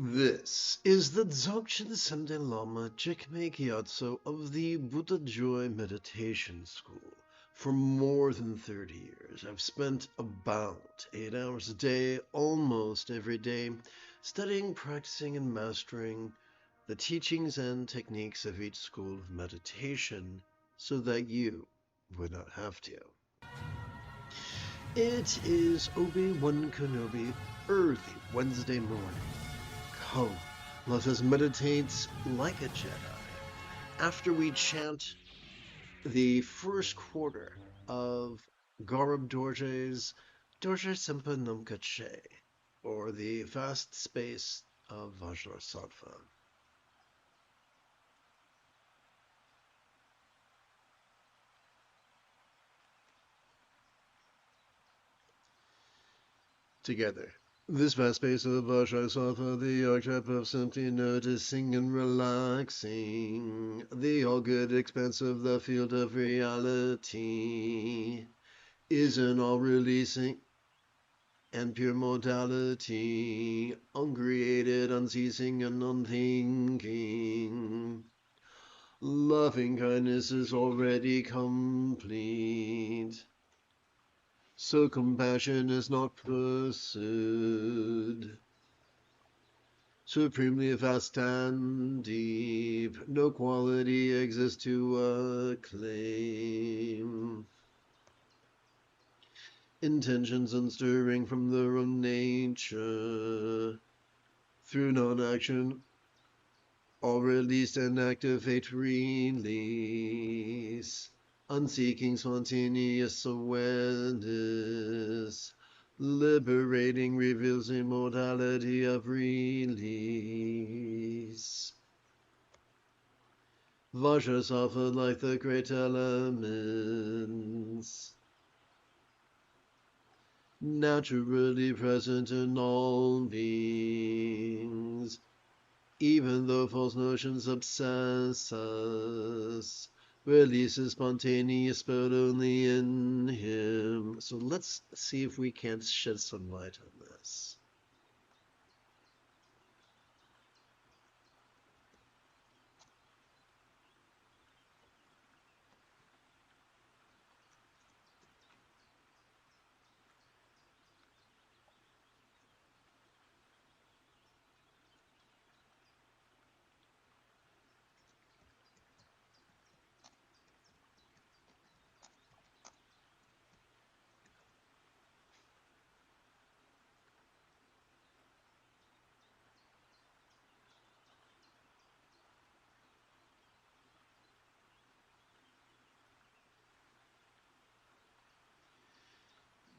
This is the Dzogchen Sunday Lama Jigme Gyatso of the Buddha Joy Meditation School. For more than 30 years, I've spent about 8 hours a day, almost every day, studying, practicing, and mastering the teachings and techniques of each school of meditation so that you would not have to. It is Obi-Wan Kenobi early Wednesday morning. Come, let us meditate like a Jedi. After we chant the first quarter of Garab Dorje's Dorje Sempa Nunca Che, or the vast space of Vajrasattva. Together. This vast space of Vajrasattva, the archetype of simply noticing and relaxing, the all-good expanse of the field of reality, is an all-releasing and pure modality, uncreated, unceasing, and unthinking. Loving kindness is already complete. So compassion is not pursued. Supremely vast and deep, no quality exists to acclaim. Intentions unstirring from their own nature, through non-action, all released and activate release. Unseeking spontaneous awareness, liberating reveals the modality of release. Vajrasattva like the great elements, naturally present in all beings, even though false notions obsess us. Releases spontaneous but only in him. So let's see if we can shed some light on this.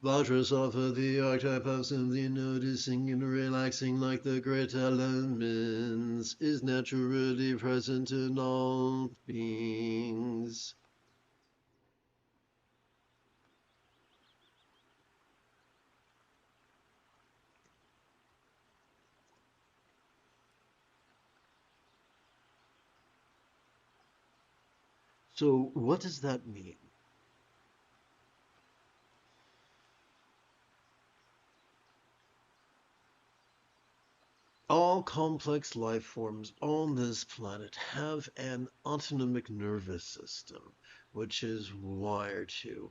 Vajrasattva, the archetype of simply noticing and relaxing like the great elements, is naturally present in all beings. So what does that mean? All complex life forms on this planet have an autonomic nervous system, which is wired to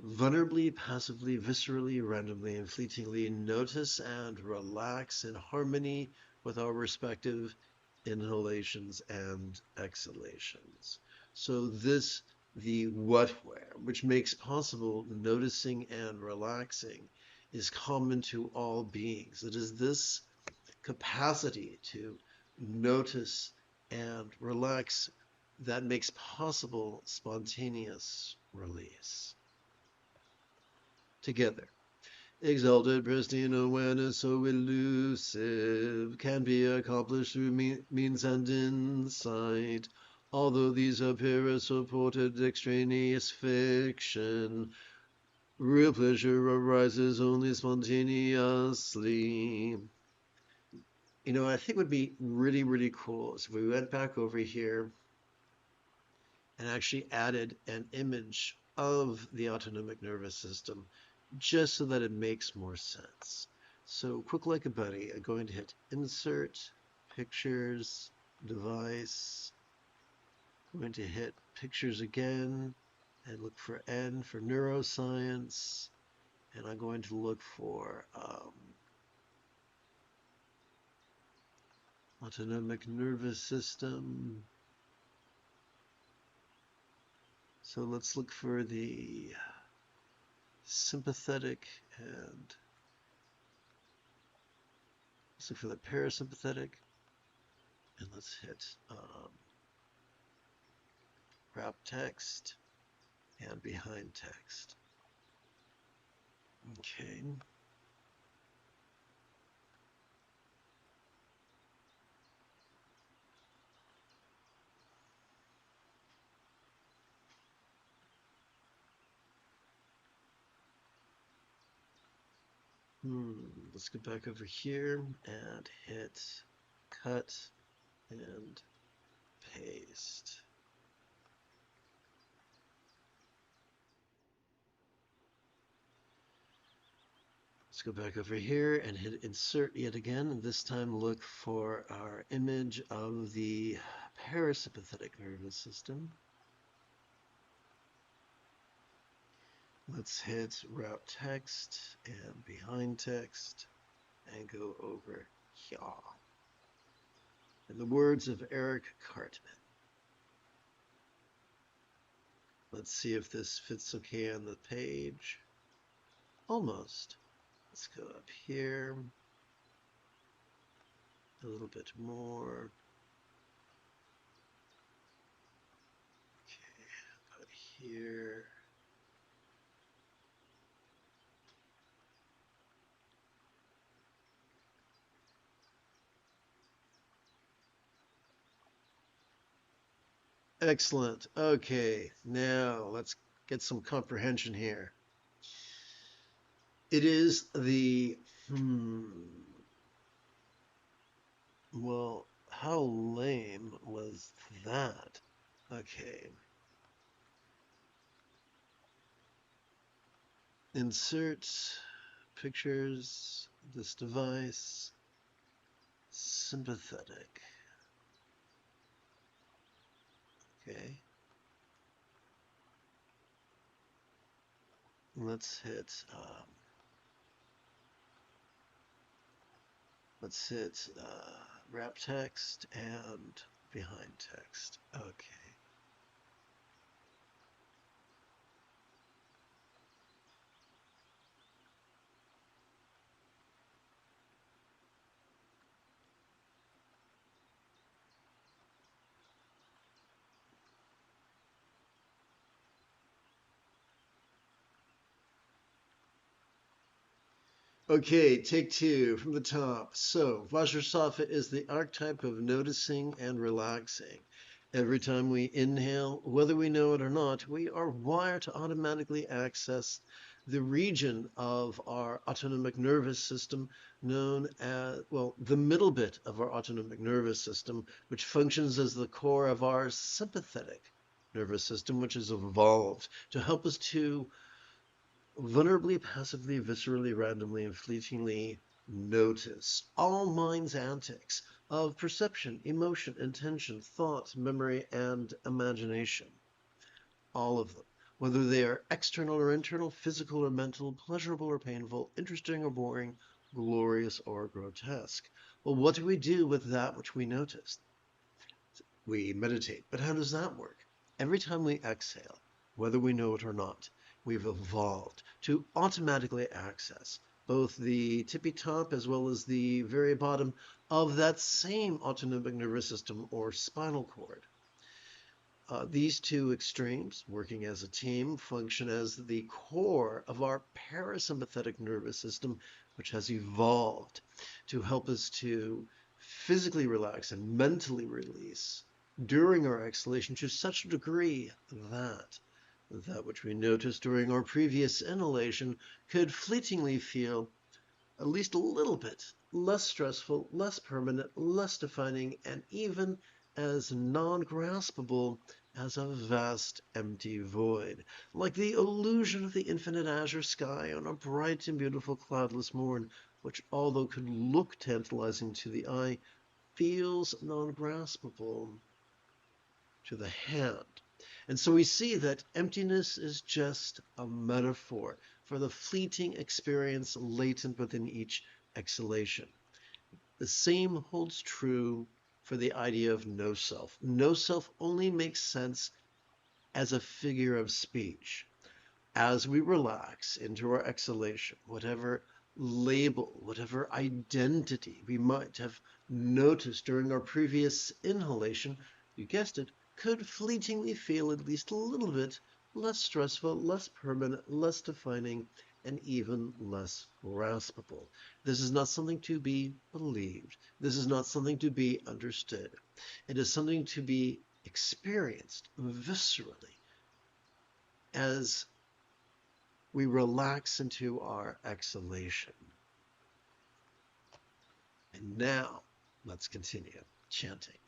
vulnerably, passively, viscerally, randomly, and fleetingly notice and relax in harmony with our respective inhalations and exhalations. So this, the whatware, which makes possible noticing and relaxing, is common to all beings. It is this capacity to notice and relax that makes possible spontaneous release. Together. Exalted, pristine awareness, so elusive, can be accomplished through means and insight. Although these appear as supported extraneous fiction, real pleasure arises only spontaneously. You know, I think would be really, really cool is if we went back over here and actually added an image of the autonomic nervous system just so that it makes more sense. So quick like a bunny, I'm going to hit Insert, Pictures, Device. I'm going to hit Pictures again and look for N for Neuroscience. And I'm going to look for Autonomic Nervous System. So let's look for the sympathetic and let's look for the parasympathetic. And let's hit wrap text and behind text. Okay. Let's go back over here and hit cut and paste. Let's go back over here and hit insert yet again, and this time look for our image of the parasympathetic nervous system. Let's hit wrap text and behind text and go over here. In the words of Eric Cartman. Let's see if this fits okay on the page. Almost. Let's go up here. A little bit more. Okay, about here. Excellent. Okay, now let's get some comprehension here. It is the, well, how lame was that? Okay. Insert pictures, this device, sympathetic. Okay. Let's hit wrap text and behind text. Okay. Okay, take two from the top. So, Vajrasattva is the archetype of noticing and relaxing. Every time we inhale, whether we know it or not, we are wired to automatically access the region of our autonomic nervous system known as, well, the middle bit of our autonomic nervous system, which functions as the core of our sympathetic nervous system, which is evolved to help us to vulnerably, passively, viscerally, randomly, and fleetingly notice all mind's antics of perception, emotion, intention, thought, memory, and imagination. All of them, whether they are external or internal, physical or mental, pleasurable or painful, interesting or boring, glorious or grotesque. Well, what do we do with that which we notice? We meditate. But how does that work? Every time we exhale, whether we know it or not, we've evolved to automatically access both the tippy top as well as the very bottom of that same autonomic nervous system or spinal cord. These two extremes, working as a team, function as the core of our parasympathetic nervous system, which has evolved to help us to physically relax and mentally release during our exhalation to such a degree that that which we noticed during our previous inhalation could fleetingly feel at least a little bit less stressful, less permanent, less defining, and even as non-graspable as a vast empty void, like the illusion of the infinite azure sky on a bright and beautiful cloudless morn which, although could look tantalizing to the eye, feels non-graspable to the hand. And so we see that emptiness is just a metaphor for the fleeting experience latent within each exhalation. The same holds true for the idea of no self. No self only makes sense as a figure of speech. As we relax into our exhalation, whatever label, whatever identity we might have noticed during our previous inhalation, you guessed it, could fleetingly feel at least a little bit less stressful, less permanent, less defining, and even less graspable. This is not something to be believed. This is not something to be understood. It is something to be experienced viscerally as we relax into our exhalation. And now, let's continue chanting.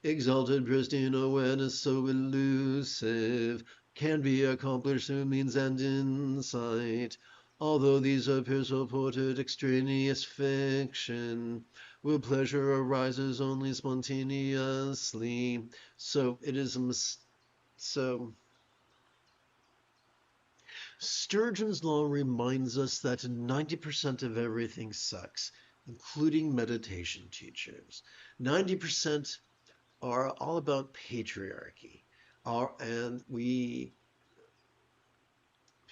Exalted, pristine awareness so elusive can be accomplished through means and insight. Although these appear supported extraneous fiction, where pleasure arises only spontaneously. So it is Sturgeon's law reminds us that 90% of everything sucks, including meditation teachers. 90% are all about patriarchy.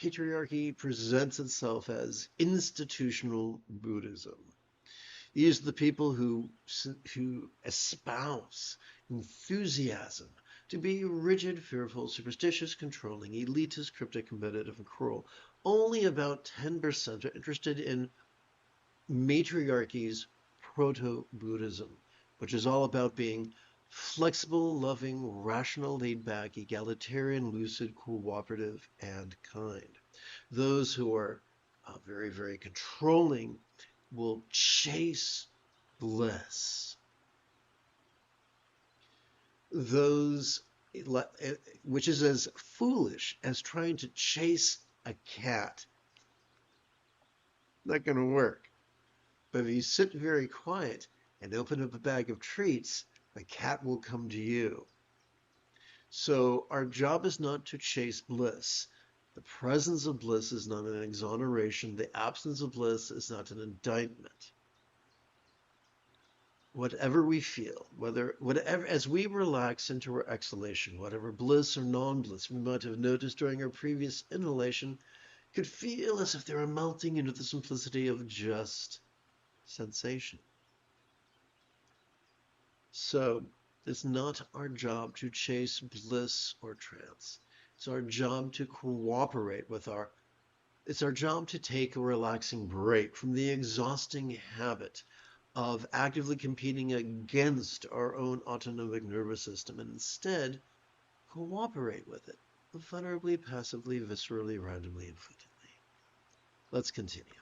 Patriarchy presents itself as institutional Buddhism. These are the people who espouse enthusiasm to be rigid, fearful, superstitious, controlling, elitist, cryptic, competitive, and cruel. Only about 10% are interested in matriarchy's proto-Buddhism, which is all about being flexible, loving, rational, laid-back, egalitarian, lucid, cooperative, and kind. Those who are very, very controlling will chase bliss. Those, which is as foolish as trying to chase a cat. Not going to work. But if you sit very quiet and open up a bag of treats, the cat will come to you. So our job is not to chase bliss. The presence of bliss is not an exoneration. The absence of bliss is not an indictment. Whatever we feel, whatever, as we relax into our exhalation, whatever bliss or non-bliss we might have noticed during our previous inhalation, could feel as if they were melting into the simplicity of just sensation. So it's not our job to chase bliss or trance. It's our job to cooperate with it's our job to take a relaxing break from the exhausting habit of actively competing against our own autonomic nervous system and instead cooperate with it, vulnerably, passively, viscerally, randomly, and fleetingly. Let's continue.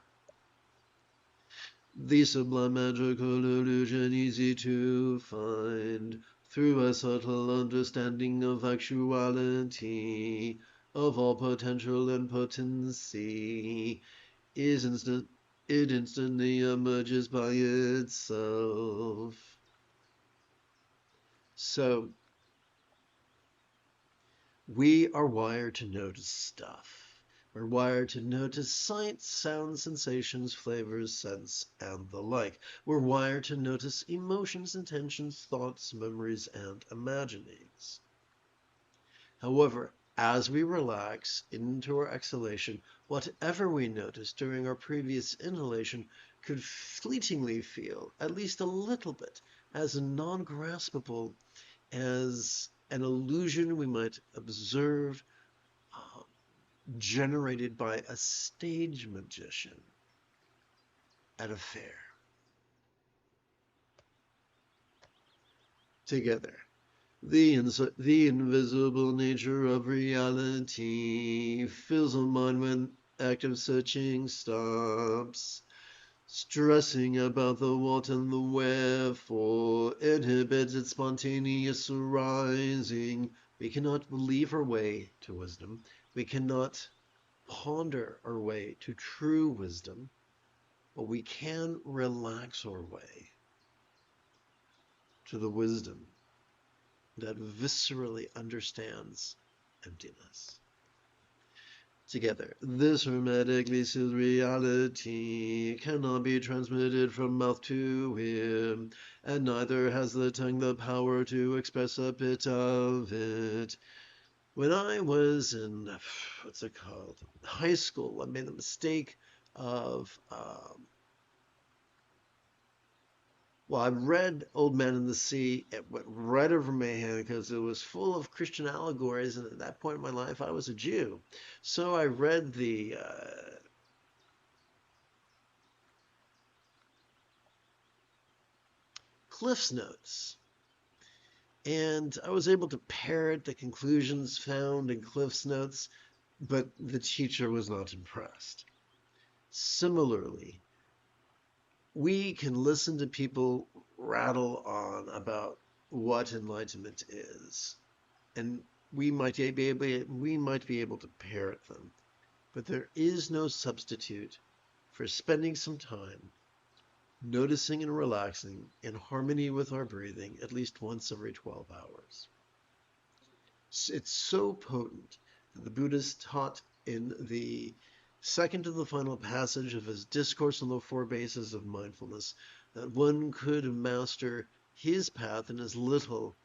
The sublime magical illusion easy to find through a subtle understanding of actuality, of all potential and potency, is instant. It instantly emerges by itself. So, we are wired to notice stuff. We're wired to notice sights, sounds, sensations, flavors, scents, and the like. We're wired to notice emotions, intentions, thoughts, memories, and imaginings. However, as we relax into our exhalation, whatever we noticed during our previous inhalation could fleetingly feel, at least a little bit, as non-graspable as an illusion we might observe generated by a stage magician at a fair. Together. The invisible nature of reality fills the mind when active searching stops. Stressing about the what and the wherefore inhibits its spontaneous arising. We cannot believe our way to wisdom. We cannot ponder our way to true wisdom but we can relax our way to the wisdom that viscerally understands emptiness. Together, this hermetically sealed reality cannot be transmitted from mouth to ear, and neither has the tongue the power to express a bit of it. When I was in, what's it called, high school, I made the mistake of, well, I read Old Man in the Sea. It went right over my head because it was full of Christian allegories, and at that point in my life, I was a Jew. So I read the Cliff's Notes, and I was able to parrot the conclusions found in Cliff's Notes, but the teacher was not impressed. Similarly, we can listen to people rattle on about what enlightenment is, and we might be able to parrot them, but there is no substitute for spending some time noticing and relaxing in harmony with our breathing at least once every 12 hours. It's so potent that the Buddha taught in the second to the final passage of his Discourse on the Four Bases of Mindfulness that one could master his path in as little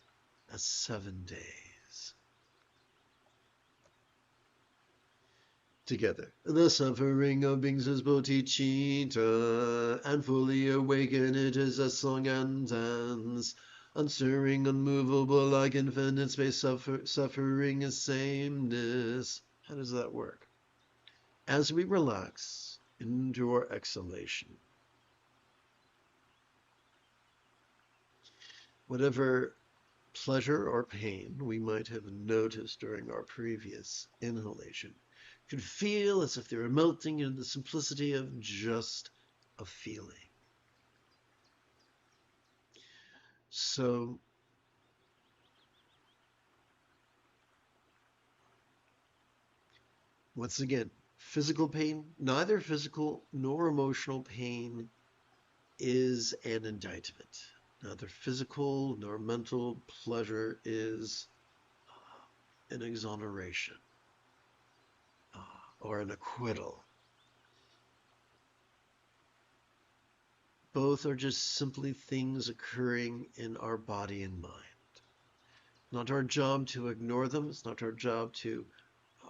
as 7 days. Together, the suffering of beings is bodhicitta, and fully awaken it is as song and dance. Unstirring, unmovable, like infinite space, suffering is sameness. How does that work? As we relax into our exhalation, whatever pleasure or pain we might have noticed during our previous inhalation could feel as if they were melting into the simplicity of just a feeling. So, once again, physical pain, neither physical nor emotional pain is an indictment. Neither physical nor mental pleasure is an exoneration or an acquittal. Both are just simply things occurring in our body and mind. Not our job to ignore them. It's not our job to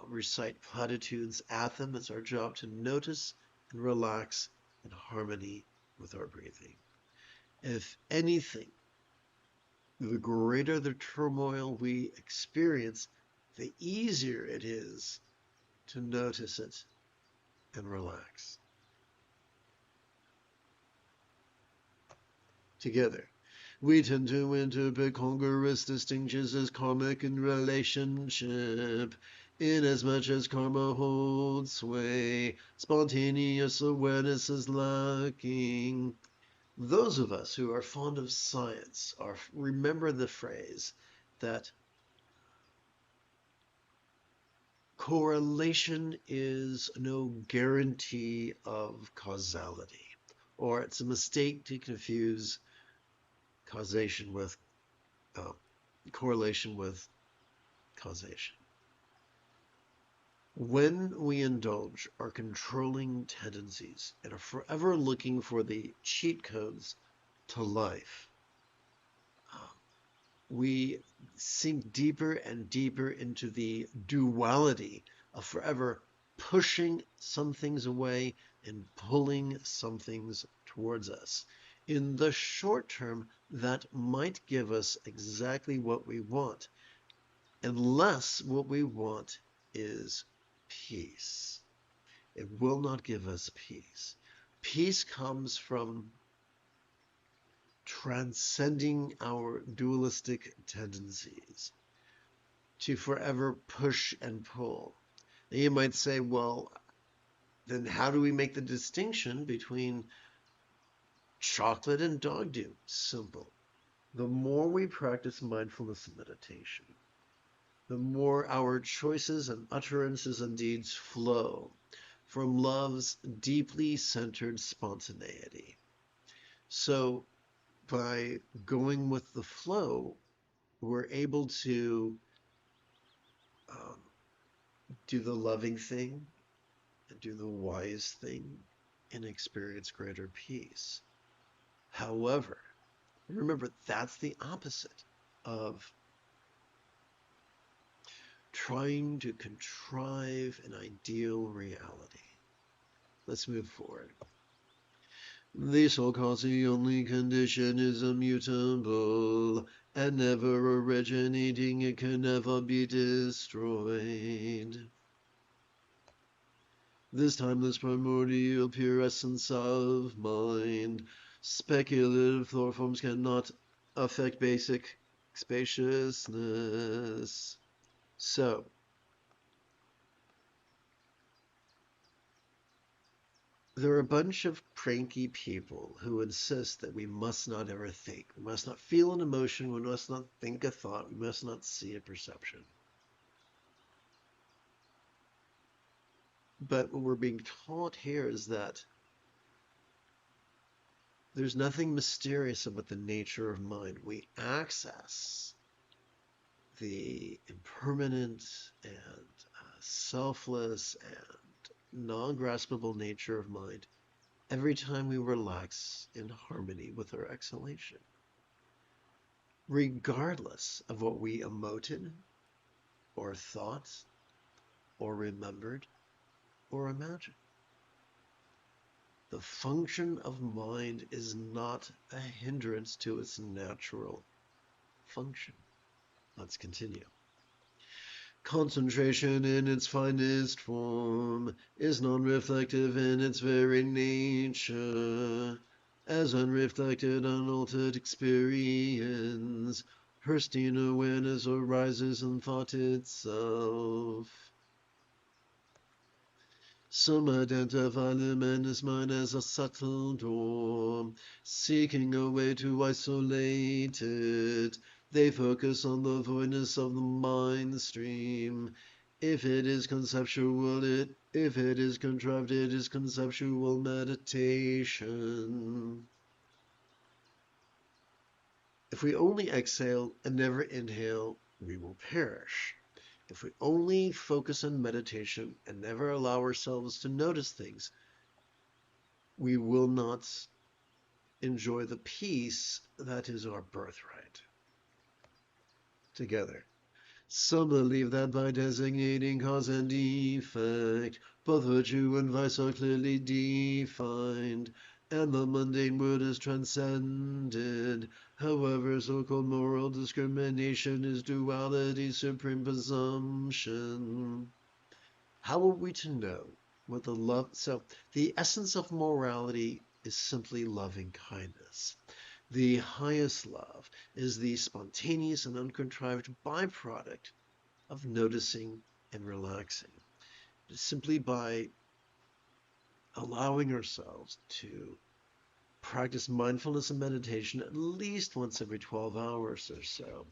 recite platitudes at them. It's our job to notice and relax in harmony with our breathing. If anything, the greater the turmoil we experience, the easier it is to notice it and relax. Together, we tend to interpret congruous distinctions as karmic in relationship. Inasmuch as karma holds sway, spontaneous awareness is lacking. Those of us who are fond of science remember the phrase that correlation is no guarantee of causality, or it's a mistake to confuse causation with correlation with causation. When we indulge our controlling tendencies and are forever looking for the cheat codes to life, we sink deeper and deeper into the duality of forever pushing some things away and pulling some things towards us. In the short term, that might give us exactly what we want, unless what we want is peace. It will not give us peace. Peace comes from transcending our dualistic tendencies to forever push and pull. Now you might say, well, then how do we make the distinction between chocolate and dog do? Simple. The more we practice mindfulness and meditation, the more our choices and utterances and deeds flow from love's deeply centered spontaneity. So by going with the flow, we're able to um, do the loving thing and do the wise thing and experience greater peace. However, remember, that's the opposite of trying to contrive an ideal reality. Let's move forward. The so-called the only condition is immutable and never originating. It can never be destroyed. This timeless primordial pure essence of mind, speculative thought forms cannot affect basic spaciousness. So, there are a bunch of cranky people who insist that we must not ever think. We must not feel an emotion. We must not think a thought. We must not see a perception. But what we're being taught here is that there's nothing mysterious about the nature of mind. We access the impermanent and selfless and non-graspable nature of mind every time we relax in harmony with our exhalation, regardless of what we emoted or thought or remembered or imagined. The function of mind is not a hindrance to its natural function. Let's continue. Concentration in its finest form is non-reflective in its very nature. As unreflected, unaltered experience, pristine awareness arises in thought itself. Some identify the madness mind as a subtle door, seeking a way to isolate it. They focus on the voidness of the mind stream. If it is conceptual, if it is contrived, it is conceptual meditation. If we only exhale and never inhale, we will perish. If we only focus on meditation and never allow ourselves to notice things, we will not enjoy the peace that is our birthright. Together. Some believe that by designating cause and effect, both virtue and vice are clearly defined, and the mundane world is transcended. However, so-called moral discrimination is duality's supreme presumption. How are we to know what the love? So the essence of morality is simply loving kindness. The highest love is the spontaneous and uncontrived byproduct of noticing and relaxing. Simply by allowing ourselves to practice mindfulness and meditation at least once every 12 hours or so,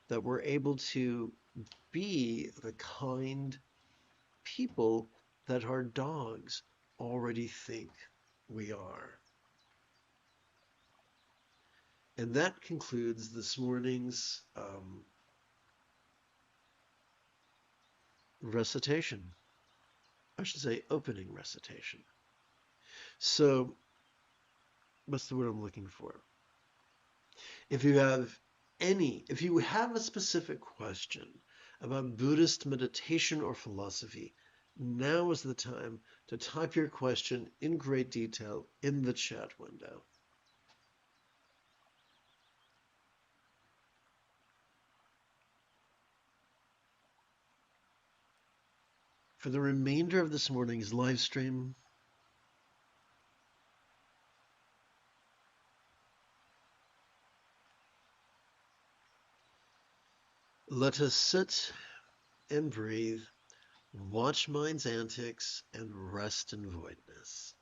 that we're able to be the kind people that our dogs already think we are. And that concludes this morning's recitation. I should say opening recitation. So, what's the word I'm looking for? If you have a specific question about Buddhist meditation or philosophy, now is the time to type your question in great detail in the chat window. For the remainder of this morning's live stream, let us sit and breathe, watch mind's antics, and rest in voidness.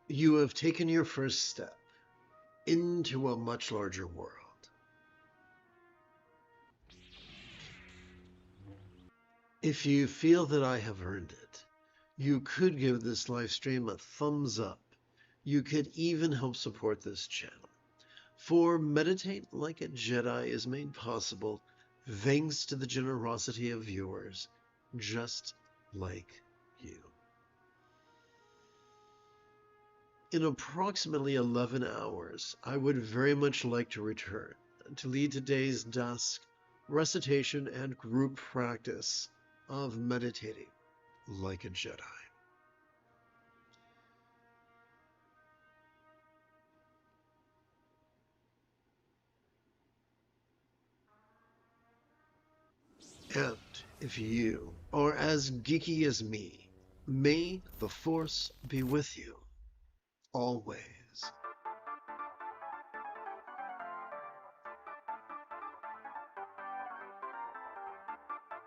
You have taken your first step into a much larger world. If you feel that I have earned it, you could give this live stream a thumbs up. You could even help support this channel. For Meditate Like a Jedi is made possible thanks to the generosity of viewers just like you. In approximately 11 hours, I would very much like to return to lead today's dusk recitation and group practice of meditating like a Jedi. And if you are as geeky as me, may the Force be with you always.